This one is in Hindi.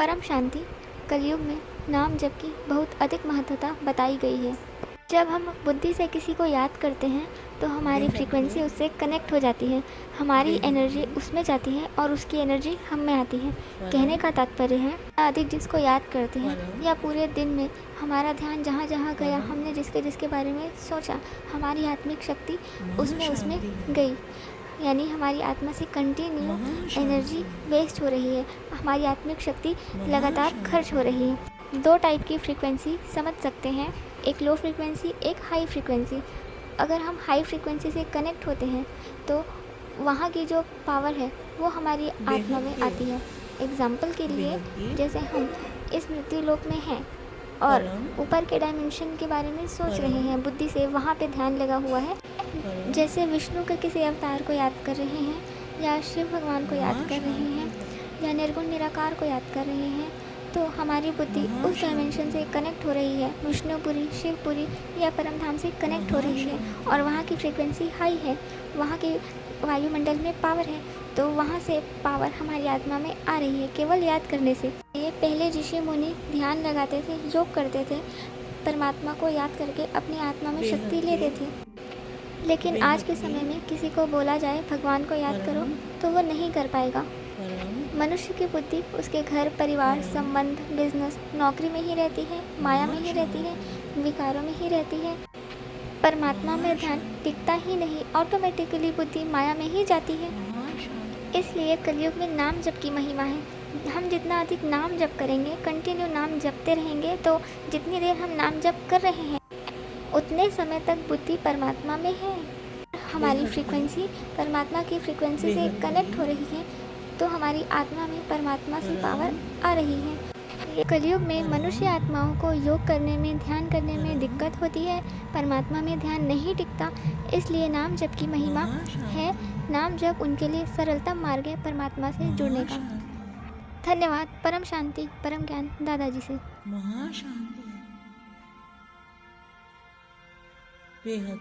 परम शांति। कलयुग में नाम जप की बहुत अधिक महत्वता बताई गई है। जब हम बुद्धि से किसी को याद करते हैं तो हमारी फ्रीक्वेंसी उससे कनेक्ट हो जाती है, हमारी एनर्जी उसमें जाती है और उसकी एनर्जी हम में आती है। कहने का तात्पर्य है, अधिक जिसको याद करते हैं या पूरे दिन में हमारा ध्यान जहाँ जहाँ गया, हमने जिसके जिसके बारे में सोचा, हमारी आत्मिक शक्ति उसमें गई, यानी हमारी आत्मा से कंटिन्यू एनर्जी वेस्ट हो रही है, हमारी आत्मिक शक्ति लगातार खर्च हो रही है। दो टाइप की फ्रीक्वेंसी समझ सकते हैं, एक लो फ्रीक्वेंसी, एक हाई फ्रीक्वेंसी। अगर हम हाई फ्रीक्वेंसी से कनेक्ट होते हैं तो वहाँ की जो पावर है वो हमारी आत्मा में आती है। एग्जाम्पल के लिए, जैसे हम इस मृत्यु लोक में हैं और ऊपर के डायमेंशन के बारे में सोच रहे हैं, बुद्धि से वहाँ पे ध्यान लगा हुआ है, जैसे विष्णु के किसी अवतार को याद कर रहे हैं या शिव भगवान को याद कर रहे हैं या निर्गुण निराकार को याद कर रहे हैं, तो हमारी बुद्धि उस डायमेंशन से कनेक्ट हो रही है, विष्णुपुरी, शिवपुरी या परम धाम से कनेक्ट हो रही है और वहाँ की फ्रीक्वेंसी हाई है, वहाँ के वायुमंडल में पावर है, तो वहाँ से पावर हमारी आत्मा में आ रही है केवल याद करने से। ये पहले ऋषि मुनि ध्यान लगाते थे, योग करते थे, परमात्मा को याद करके अपनी आत्मा में शक्ति लेते थे। लेकिन आज के समय में किसी को बोला जाए भगवान को याद करो तो वो नहीं कर पाएगा। मनुष्य की बुद्धि उसके घर परिवार, संबंध, बिजनेस, नौकरी में ही रहती है, माया में ही रहती है, विकारों में ही रहती है। परमात्मा में ध्यान टिकता ही नहीं, ऑटोमेटिकली बुद्धि माया में ही जाती है। इसलिए कलयुग में नाम जप की महिमा है। हम जितना अधिक नाम जप करेंगे, कंटिन्यू नाम जपते रहेंगे, तो जितनी देर हम नाम जप कर रहे हैं उतने समय तक बुद्धि परमात्मा में है, हमारी फ्रीक्वेंसी परमात्मा की फ्रीक्वेंसी से कनेक्ट हो रही है, तो हमारी आत्मा में परमात्मा से पावर आ रही है। कलयुग में मनुष्य आत्माओं को योग करने में, ध्यान करने में दिक्कत होती है, परमात्मा में ध्यान नहीं टिकता, इसलिए नाम जप की महिमा है। नाम जप उनके लिए सरलतम मार्ग है परमात्मा से जुड़ने का। धन्यवाद। परम शांति, परम ज्ञान दादाजी से। महाशांति बेहद